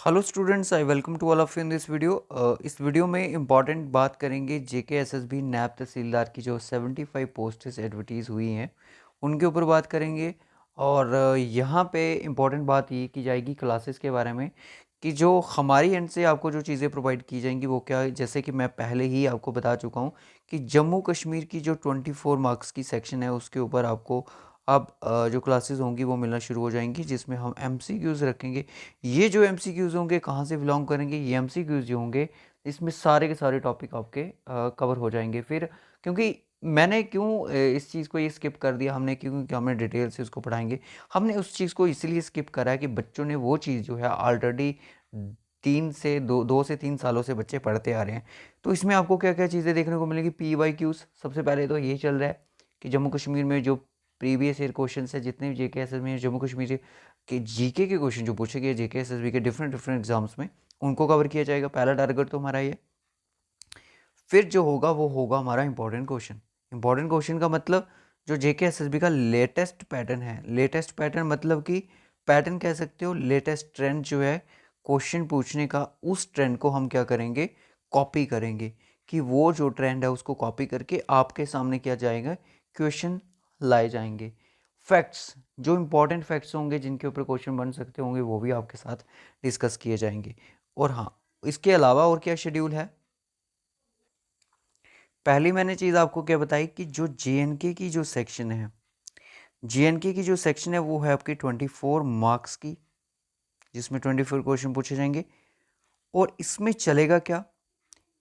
Hello students, I welcome to all of you in this video. इस video में important बात करेंगे जेके SSB नैब तहसीलदार की जो 75 पोस्ट्स एडवर्टीज़ हुई हैं उनके ऊपर बात करेंगे। और यहाँ पे इम्पॉर्टेंट बात ये की जाएगी क्लासेस के बारे में कि जो हमारी एंड से आपको जो चीज़ें प्रोवाइड की जाएंगी वो क्या है। जैसे कि मैं पहले ही आपको बता चुका हूँ कि जम्मू कश्मीर की जो 24 मार्क्स की सेक्शन है उसके ऊपर आपको अब जो क्लासेस होंगी वो मिलना शुरू हो जाएंगी, जिसमें हम एमसीक्यूज़ रखेंगे। ये जो एमसीक्यूज़ होंगे कहाँ से बिलोंग करेंगे, ये एमसीक्यूज़ जो होंगे इसमें सारे के सारे टॉपिक आपके कवर हो जाएंगे। फिर क्योंकि मैंने क्यों इस चीज़ को ये स्किप कर दिया, हमने क्योंकि हमने डिटेल से उसको पढ़ाएंगे। हमने उस चीज़ को इसलिए स्किप करा है कि बच्चों ने वो चीज़ जो है ऑलरेडी 2 से 3 सालों से बच्चे पढ़ते आ रहे हैं। तो इसमें आपको क्या क्या चीज़ें देखने को मिलेगी। PYQs सबसे पहले तो ये चल रहा है कि जम्मू कश्मीर में जो प्रीवियस ईयर क्वेश्चन है, जितने भी जेके एस में जम्मू कश्मीर के जीके के क्वेश्चन जो पूछे गए जेके एसएसबी के डिफरेंट डिफरेंट एग्जाम्स में, उनको कवर किया जाएगा। पहला टारगेट तो हमारा ये। फिर जो होगा वो होगा हमारा इंपॉर्टेंट क्वेश्चन। इंपॉर्टेंट क्वेश्चन का मतलब जो जेके एसएसबी का लेटेस्ट पैटर्न है। लेटेस्ट पैटर्न मतलब कि पैटर्न कह सकते हो, लेटेस्ट ट्रेंड जो है क्वेश्चन पूछने का, उस ट्रेंड को हम क्या करेंगे, कॉपी करेंगे। कि वो जो ट्रेंड है उसको कॉपी करके आपके सामने क्या जाएगा, क्वेश्चन लाए जाएंगे। फैक्ट्स, जो इंपॉर्टेंट फैक्ट्स होंगे जिनके ऊपर क्वेश्चन बन सकते होंगे वो भी आपके साथ डिस्कस किए जाएंगे। और हाँ, इसके अलावा और क्या शेड्यूल है। पहली मैंने चीज़ आपको क्या बताई कि जो जेएनके की जो सेक्शन है, जेएनके की जो सेक्शन है वो है आपकी 24 मार्क्स की, जिसमें 24 क्वेश्चन पूछे जाएंगे। और इसमें चलेगा क्या,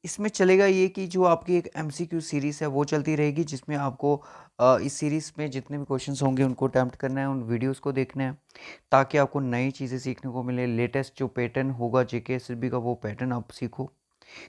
इसमें चलेगा ये कि जो आपकी एक एमसीक्यू सीरीज़ है वो चलती रहेगी, जिसमें आपको इस सीरीज़ में जितने भी क्वेश्चंस होंगे उनको अटैम्प्ट करना है, उन वीडियोस को देखना है, ताकि आपको नई चीज़ें सीखने को मिले। लेटेस्ट जो पैटर्न होगा जेके एसएसबी का वो पैटर्न आप सीखो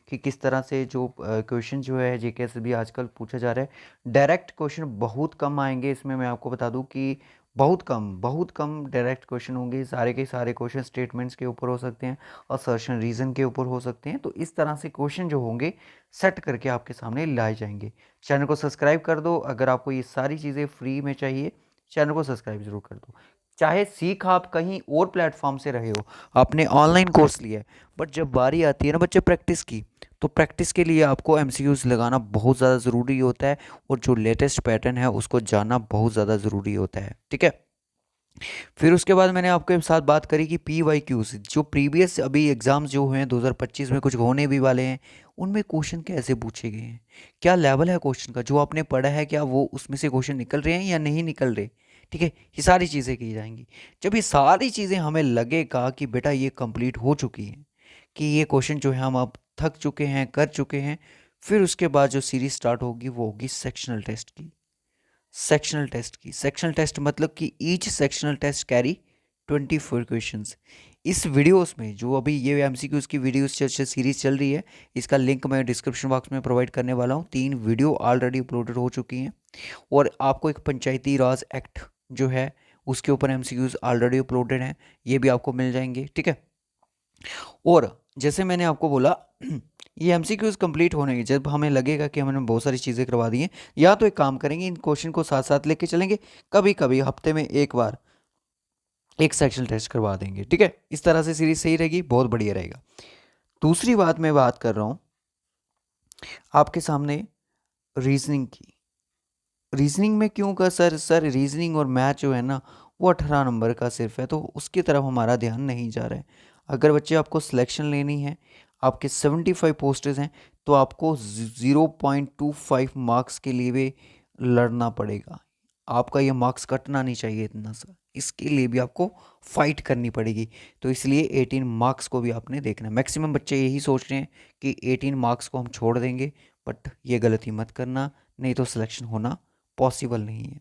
कि किस तरह से जो क्वेश्चन जो है जेके एसएसबी आजकल पूछा जा रहा है। डायरेक्ट क्वेश्चन बहुत कम आएंगे इसमें, मैं आपको बता दूं कि बहुत कम डायरेक्ट क्वेश्चन होंगे। सारे के सारे क्वेश्चन स्टेटमेंट्स के ऊपर हो सकते हैं, असर्शन रीज़न के ऊपर हो सकते हैं। तो इस तरह से क्वेश्चन जो होंगे सेट करके आपके सामने लाए जाएंगे। चैनल को सब्सक्राइब कर दो अगर आपको ये सारी चीज़ें फ्री में चाहिए। चैनल को सब्सक्राइब जरूर कर दो। चाहे सीख आप कहीं और प्लेटफॉर्म से रहे हो, आपने ऑनलाइन कोर्स लिया है, बट जब बारी आती है ना बच्चे प्रैक्टिस की, तो प्रैक्टिस के लिए आपको एमसीक्यूज लगाना बहुत ज़्यादा ज़रूरी होता है। और जो लेटेस्ट पैटर्न है उसको जानना बहुत ज़्यादा ज़रूरी होता है। ठीक है। फिर उसके बाद मैंने आपके साथ बात करी कि PYQs, जो प्रीवियस अभी एग्ज़ाम्स जो हुए हैं 2025 में कुछ होने भी वाले हैं, उनमें क्वेश्चन कैसे पूछे गए हैं, क्या लेवल है क्वेश्चन का, जो आपने पढ़ा है क्या वो उसमें से क्वेश्चन निकल रहे हैं या नहीं निकल रहे। ठीक है, ये सारी चीज़ें की जाएंगी। जब ये सारी चीज़ें हमें लगेगा कि बेटा ये कंप्लीट हो चुकी है, कि ये क्वेश्चन जो है हम अब थक चुके हैं, कर चुके हैं, फिर उसके बाद जो सीरीज स्टार्ट होगी वो होगी सेक्शनल टेस्ट की। सेक्शनल टेस्ट की, सेक्शनल टेस्ट मतलब कि each sectional test carry 24 questions. इस वीडियोस में जो अभी ये एमसीक्यूज की वीडियोस सीरीज चल रही है, इसका लिंक मैं डिस्क्रिप्शन बॉक्स में प्रोवाइड करने वाला हूँ। 3 वीडियो ऑलरेडी अपलोडेड हो चुकी हैं। और आपको एक पंचायती राज एक्ट जो है उसके ऊपर एमसीक्यूज ऑलरेडी अपलोडेड हैं, ये भी आपको मिल जाएंगे। ठीक है। और जैसे मैंने आपको बोला ये एमसीक्यूज कंप्लीट होने के जब हमें लगेगा कि हमने बहुत सारी चीज़ें करवा दी हैं, या तो एक काम करेंगे, इन क्वेश्चन को साथ साथ लेके चलेंगे, कभी कभी हफ्ते में एक बार एक सेक्शनल टेस्ट करवा देंगे। ठीक है, इस तरह से सीरीज सही रहेगी, बहुत बढ़िया रहेगा। दूसरी बात मैं बात कर रहा हूँ आपके सामने रीजनिंग की। रीजनिंग में क्यों का सर रीजनिंग और मैथ जो है ना वो 18 नंबर का सिर्फ है, तो उसकी तरफ हमारा ध्यान नहीं जा रहा है। अगर बच्चे आपको सिलेक्शन लेनी है, आपके 75 पोस्टेज हैं, तो आपको 0.25 मार्क्स के लिए भी लड़ना पड़ेगा। आपका ये मार्क्स कटना नहीं चाहिए इतना सा, इसके लिए भी आपको फाइट करनी पड़ेगी। तो इसलिए 18 मार्क्स को भी आपने देखना है। मैक्सिमम बच्चे यही सोच रहे हैं कि 18 मार्क्स को हम छोड़ देंगे, बट ये गलती मत करना, नहीं तो सिलेक्शन होना पॉसिबल नहीं है।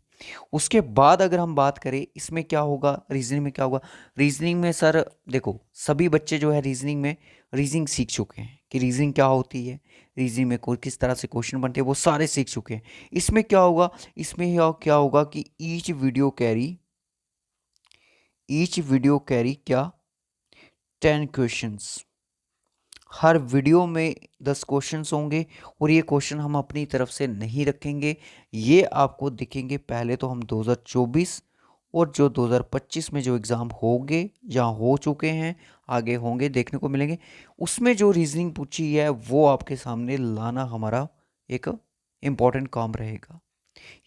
उसके बाद अगर हम बात करें इसमें क्या होगा, रीजनिंग में क्या होगा। रीजनिंग में सर देखो, सभी बच्चे जो है रीजनिंग में रीजनिंग सीख चुके हैं कि रीजनिंग क्या होती है, रीजनिंग में कोई किस तरह से क्वेश्चन बनते हैं, वो सारे सीख चुके हैं। इसमें क्या होगा, इसमें क्या होगा कि ईच वीडियो कैरी क्या 10 क्वेश्चंस। हर वीडियो में 10 क्वेश्चंस होंगे, और ये क्वेश्चन हम अपनी तरफ से नहीं रखेंगे, ये आपको दिखेंगे पहले तो हम 2024 और जो 2025 में जो एग्ज़ाम होंगे या हो चुके हैं, आगे होंगे, देखने को मिलेंगे, उसमें जो रीजनिंग पूछी है वो आपके सामने लाना हमारा एक इम्पॉर्टेंट काम रहेगा।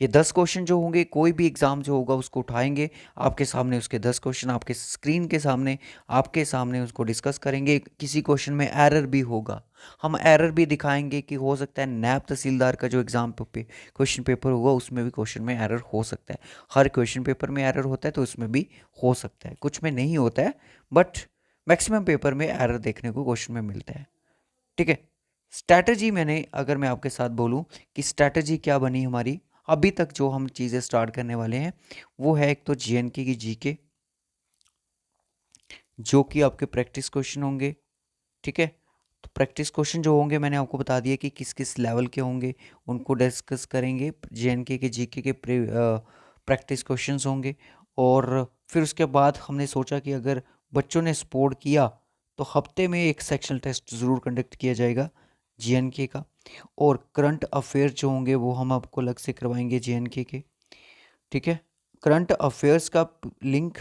ये 10 क्वेश्चन जो होंगे, कोई भी एग्ज़ाम जो होगा उसको उठाएंगे आपके सामने, उसके 10 क्वेश्चन आपके स्क्रीन के सामने, आपके सामने उसको डिस्कस करेंगे। किसी क्वेश्चन में एरर भी होगा, हम एरर भी दिखाएंगे कि हो सकता है नैब तहसीलदार का जो एग्ज़ाम पे क्वेश्चन पेपर होगा उसमें भी क्वेश्चन में एरर हो सकता है। हर क्वेश्चन पेपर में एरर होता है तो उसमें भी हो सकता है, कुछ में नहीं होता है, बट मैक्सिमम पेपर में एरर देखने को क्वेश्चन में मिलता है। ठीक है, स्ट्रैटेजी मैंने अगर मैं आपके साथ बोलूं कि स्ट्रैटेजी क्या बनी हमारी अभी तक जो हम चीज़ें स्टार्ट करने वाले हैं, वो है एक तो जीएनके की जीके, जो कि आपके प्रैक्टिस क्वेश्चन होंगे। ठीक है, तो प्रैक्टिस क्वेश्चन जो होंगे मैंने आपको बता दिया कि किस किस लेवल के होंगे, उनको डिस्कस करेंगे। जीएनके के जीके के प्रैक्टिस क्वेश्चंस होंगे। और फिर उसके बाद हमने सोचा कि अगर बच्चों ने सपोर्ट किया तो हफ्ते में एक सेक्शनल टेस्ट ज़रूर कंडक्ट किया जाएगा जीएनके का। और करंट अफेयर जो होंगे वो हम आपको अलग से करवाएंगे जीएनके के। ठीक है, करंट अफेयर्स का लिंक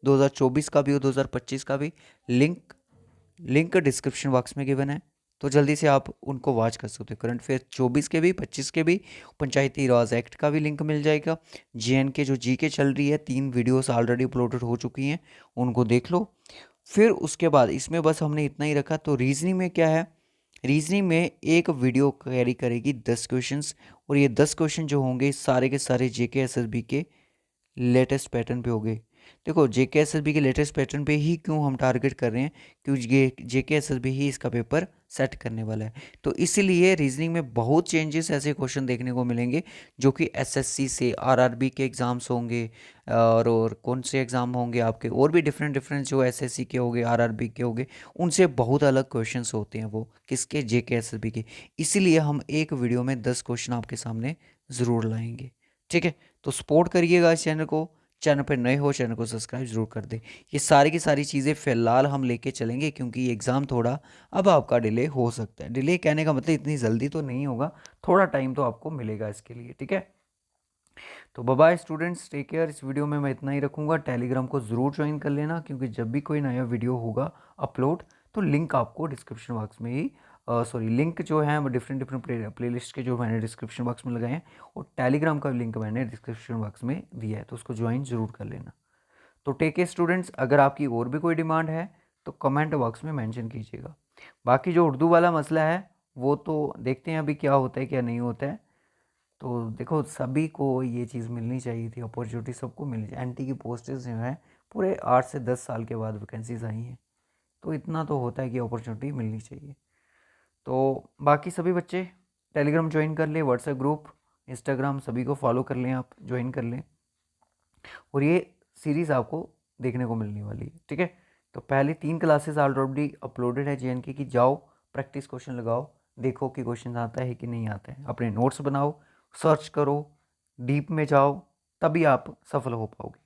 2024 का भी और 2025 का भी लिंक डिस्क्रिप्शन बॉक्स में गिवन है, तो जल्दी से आप उनको वॉच कर सकते हो। करंट अफेयर 24 के भी, 25 के भी, पंचायती राज एक्ट का भी लिंक मिल जाएगा। जीएनके जो जीके चल रही है, 3 वीडियोस ऑलरेडी अपलोडेड हो चुकी हैं, उनको देख लो। फिर उसके बाद इसमें बस हमने इतना ही रखा। तो रीजनिंग में क्या है, रीजनिंग में एक वीडियो कैरी करेगी 10 क्वेश्चंस, और ये 10 क्वेश्चन जो होंगे सारे के सारे जेके एसएसबी के लेटेस्ट पैटर्न पे हो गए। देखो जेके एसएसबी के लेटेस्ट पैटर्न पे ही क्यों हम टारगेट कर रहे हैं, क्योंकि जेके एसएसबी ही इसका पेपर सेट करने वाला है। तो इसीलिए रीजनिंग में बहुत चेंजेस, ऐसे क्वेश्चन देखने को मिलेंगे जो कि एसएससी से आरआरबी के एग्ज़ाम्स होंगे, और कौन से एग्ज़ाम होंगे आपके और भी डिफरेंट डिफरेंट, जो एसएससी के होंगे, आरआरबी के होंगे, उनसे बहुत अलग क्वेश्चंस होते हैं वो किसके, जेके एसएसबी के। इसीलिए हम एक वीडियो में 10 क्वेश्चन आपके सामने ज़रूर लाएंगे। ठीक है, तो सपोर्ट करिएगा इस चैनल को। चैनल पर नए हो चैनल को सब्सक्राइब जरूर कर दें। ये सारी की सारी चीज़ें फ़िलहाल हम लेके चलेंगे, क्योंकि ये एग्ज़ाम थोड़ा अब आपका डिले हो सकता है। डिले कहने का मतलब इतनी जल्दी तो नहीं होगा, थोड़ा टाइम तो आपको मिलेगा इसके लिए। ठीक है, तो bye bye students, take care. इस वीडियो में मैं इतना ही रखूँगा। टेलीग्राम को ज़रूर ज्वाइन कर लेना, क्योंकि जब भी कोई नया वीडियो होगा अपलोड, तो लिंक आपको डिस्क्रिप्शन बॉक्स में ही, सॉरी, लिंक जो है वो डिफरेंट डिफरेंट प्लेलिस्ट के जो मैंने डिस्क्रिप्शन बॉक्स में लगाए हैं, और टेलीग्राम का लिंक मैंने डिस्क्रिप्शन बॉक्स में दिया है, तो उसको ज्वाइन ज़रूर कर लेना। तो टेक केयर स्टूडेंट्स, अगर आपकी और भी कोई डिमांड है तो कमेंट बॉक्स में मेंशन कीजिएगा। बाकी जो उर्दू वाला मसला है वो तो देखते हैं अभी क्या होता है क्या नहीं होता है। तो देखो, सभी को ये चीज़ मिलनी चाहिए थी, अपॉर्चुनिटी सबको मिलनी चाहिए। एनटी की पोस्टेज जो हैं पूरे 8 से 10 साल के बाद वैकेंसीज आई हैं, तो इतना तो होता है कि अपॉर्चुनिटी मिलनी चाहिए। तो बाकी सभी बच्चे टेलीग्राम ज्वाइन कर लें, व्हाट्सएप ग्रुप, इंस्टाग्राम, सभी को फॉलो कर लें, आप ज्वाइन कर लें, और ये सीरीज़ आपको देखने को मिलने वाली है। ठीक है, तो पहली 3 क्लासेस ऑलरेडी अपलोडेड है जेएनके की, जाओ प्रैक्टिस क्वेश्चन लगाओ, देखो कि क्वेश्चन आता है कि नहीं आता है, अपने नोट्स बनाओ, सर्च करो, डीप में जाओ, तभी आप सफल हो पाओगे।